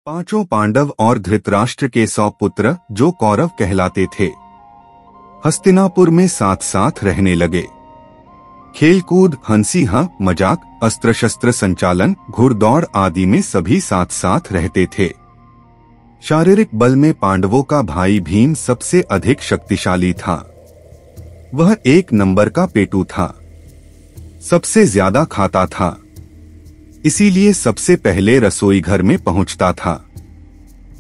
पांचों पांडव और धृतराष्ट्र के 100 पुत्र जो कौरव कहलाते थे, हस्तिनापुर में साथ साथ रहने लगे। खेलकूद, हंसी मजाक, अस्त्र शस्त्र संचालन, घुड़दौड़ आदि में सभी साथ साथ रहते थे। शारीरिक बल में पांडवों का भाई भीम सबसे अधिक शक्तिशाली था। वह 1 नंबर का पेटू था, सबसे ज्यादा खाता था, इसीलिए सबसे पहले रसोई घर में पहुंचता था।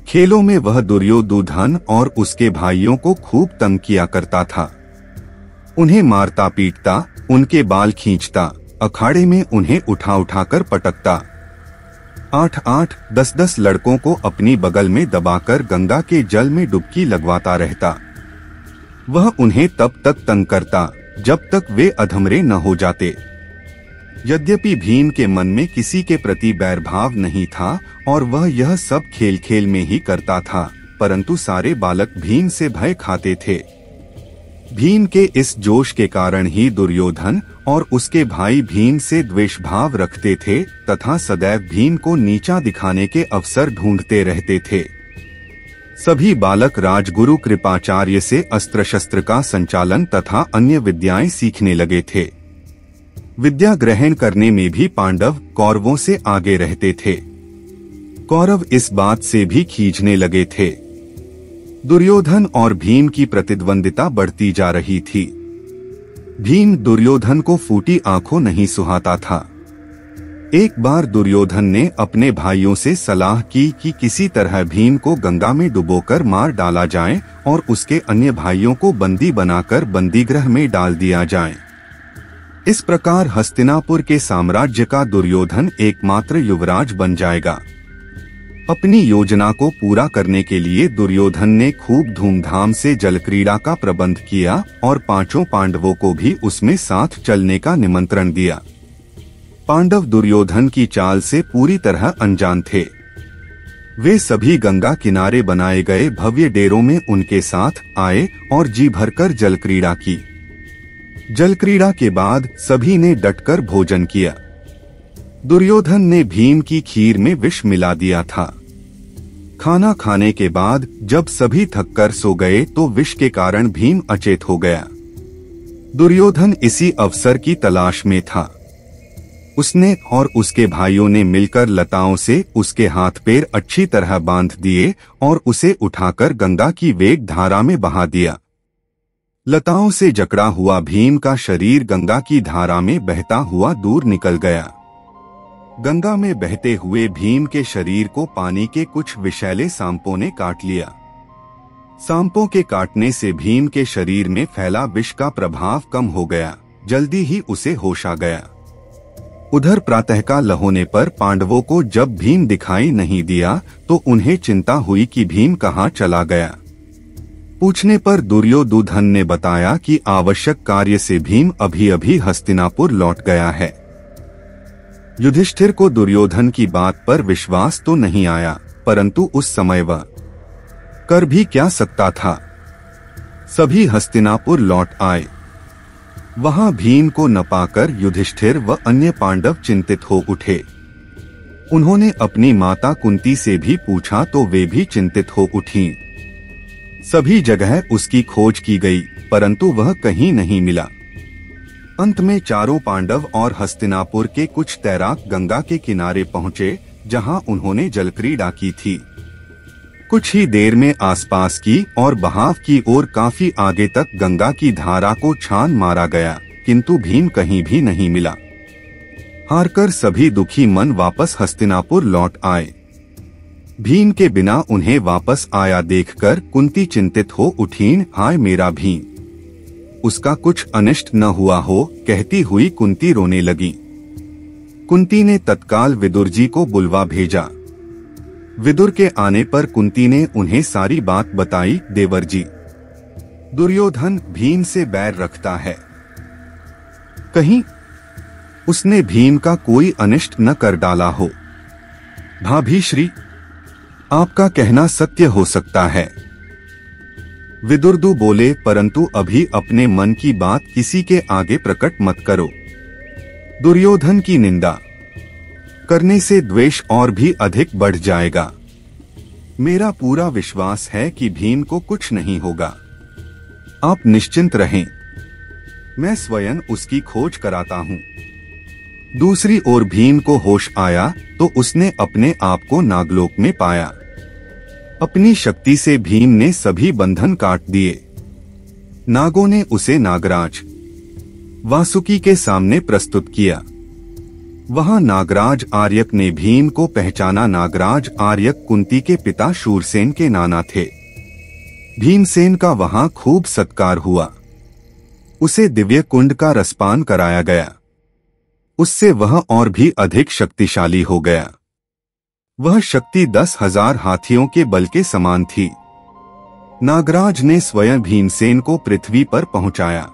खेलों में वह दुर्योधन और उसके भाइयों को खूब तंग किया करता था। उन्हें मारता पीटता, उनके बाल खींचता, अखाड़े में उन्हें उठा उठाकर पटकता। 8-8, 10-10 लड़कों को अपनी बगल में दबाकर गंगा के जल में डुबकी लगवाता रहता। वह उन्हें तब तक तंग करता जब तक वे अधमरे न हो जाते। यद्यपि भीम के मन में किसी के प्रति बैरभाव नहीं था और वह यह सब खेल खेल में ही करता था, परंतु सारे बालक भीम से भय खाते थे। भीम के इस जोश के कारण ही दुर्योधन और उसके भाई भीम से द्वेष भाव रखते थे तथा सदैव भीम को नीचा दिखाने के अवसर ढूंढते रहते थे। सभी बालक राजगुरु कृपाचार्य से अस्त्र शस्त्र का संचालन तथा अन्य विद्याएं सीखने लगे थे। विद्या ग्रहण करने में भी पांडव कौरवों से आगे रहते थे। कौरव इस बात से भी खींचने लगे थे। दुर्योधन और भीम की प्रतिद्वंदिता बढ़ती जा रही थी। भीम दुर्योधन को फूटी आंखों नहीं सुहाता था। एक बार दुर्योधन ने अपने भाइयों से सलाह की कि किसी तरह भीम को गंगा में डुबोकर मार डाला जाए और उसके अन्य भाइयों को बंदी बनाकर बंदीगृह में डाल दिया जाए। इस प्रकार हस्तिनापुर के साम्राज्य का दुर्योधन एकमात्र युवराज बन जाएगा। अपनी योजना को पूरा करने के लिए दुर्योधन ने खूब धूमधाम से जलक्रीड़ा का प्रबंध किया और 5 पांडवों को भी उसमें साथ चलने का निमंत्रण दिया। पांडव दुर्योधन की चाल से पूरी तरह अनजान थे। वे सभी गंगा किनारे बनाए गए भव्य डेरों में उनके साथ आए और जी भरकर जलक्रीड़ा की। जलक्रीड़ा के बाद सभी ने डटकर भोजन किया। दुर्योधन ने भीम की खीर में विष मिला दिया था। खाना खाने के बाद जब सभी थककर सो गए तो विष के कारण भीम अचेत हो गया। दुर्योधन इसी अवसर की तलाश में था। उसने और उसके भाइयों ने मिलकर लताओं से उसके हाथ पैर अच्छी तरह बांध दिए और उसे उठाकर गंगा की वेग धारा में बहा दिया। लताओं से जकड़ा हुआ भीम का शरीर गंगा की धारा में बहता हुआ दूर निकल गया। गंगा में बहते हुए भीम के शरीर को पानी के कुछ विषैले सांपों ने काट लिया। सांपों के काटने से भीम के शरीर में फैला विष का प्रभाव कम हो गया। जल्दी ही उसे होश आ गया। उधर प्रातःकाल होने पर पांडवों को जब भीम दिखाई नहीं दिया तो उन्हें चिंता हुई कि भीम कहाँ चला गया। पूछने पर दुर्योधन ने बताया कि आवश्यक कार्य से भीम अभी अभी हस्तिनापुर लौट गया है। युधिष्ठिर को दुर्योधन की बात पर विश्वास तो नहीं आया, परंतु उस समय वह कर भी क्या सकता था। सभी हस्तिनापुर लौट आए। वहां भीम को न पाकर युधिष्ठिर व अन्य पांडव चिंतित हो उठे। उन्होंने अपनी माता कुंती से भी पूछा तो वे भी चिंतित हो उठीं। सभी जगह उसकी खोज की गई, परंतु वह कहीं नहीं मिला। अंत में चारों पांडव और हस्तिनापुर के कुछ तैराक गंगा के किनारे पहुंचे, जहां उन्होंने जलक्रीड़ा की थी। कुछ ही देर में आसपास की और बहाव की ओर काफी आगे तक गंगा की धारा को छान मारा गया, किंतु भीम कहीं भी नहीं मिला। हारकर सभी दुखी मन वापस हस्तिनापुर लौट आए। भीम के बिना उन्हें वापस आया देखकर कुंती चिंतित हो उठीं। हाय मेरा भीम, उसका कुछ अनिष्ट न हुआ हो, कहती हुई कुंती रोने लगी। कुंती ने तत्काल विदुर जी को बुलवा भेजा। विदुर के आने पर कुंती ने उन्हें सारी बात बताई। देवर जी, दुर्योधन भीम से बैर रखता है। कहीं उसने भीम का कोई अनिष्ट न कर डाला हो। भाभी श्री, आपका कहना सत्य हो सकता है। विदुरदु बोले, परंतु अभी अपने मन की बात किसी के आगे प्रकट मत करो। दुर्योधन की निंदा करने से द्वेष और भी अधिक बढ़ जाएगा। मेरा पूरा विश्वास है कि भीम को कुछ नहीं होगा। आप निश्चिंत रहें, मैं स्वयं उसकी खोज कराता हूँ। दूसरी ओर भीम को होश आया तो उसने अपने आप को नागलोक में पाया। अपनी शक्ति से भीम ने सभी बंधन काट दिए। नागों ने उसे नागराज वासुकी के सामने प्रस्तुत किया। वहां नागराज आर्यक ने भीम को पहचाना। नागराज आर्यक कुंती के पिता शूरसेन के नाना थे। भीमसेन का वहां खूब सत्कार हुआ। उसे दिव्य कुंड का रसपान कराया गया। उससे वह और भी अधिक शक्तिशाली हो गया। वह शक्ति 10,000 हाथियों के बल के समान थी। नागराज ने स्वयं भीमसेन को पृथ्वी पर पहुंचाया।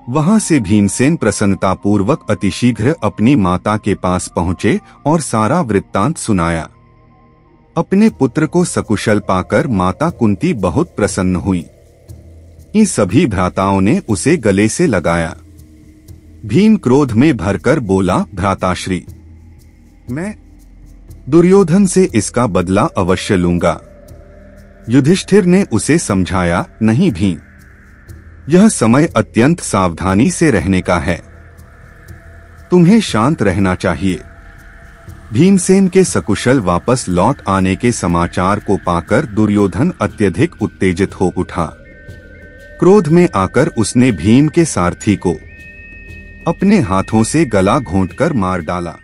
वहां से भीमसेन प्रसन्नतापूर्वक अतिशीघ्र अपनी माता के पास पहुंचे और सारा वृत्तांत सुनाया। अपने पुत्र को सकुशल पाकर माता कुंती बहुत प्रसन्न हुई। इन सभी भ्राताओं ने उसे गले से लगाया। भीम क्रोध में भरकर बोला, भ्राताश्री, मैं दुर्योधन से इसका बदला अवश्य लूंगा। युधिष्ठिर ने उसे समझाया, नहीं भीम, यह समय अत्यंत सावधानी से रहने का है। तुम्हें शांत रहना चाहिए। भीमसेन के सकुशल वापस लौट आने के समाचार को पाकर दुर्योधन अत्यधिक उत्तेजित हो उठा। क्रोध में आकर उसने भीम के सारथी को अपने हाथों से गला घोंटकर मार डाला।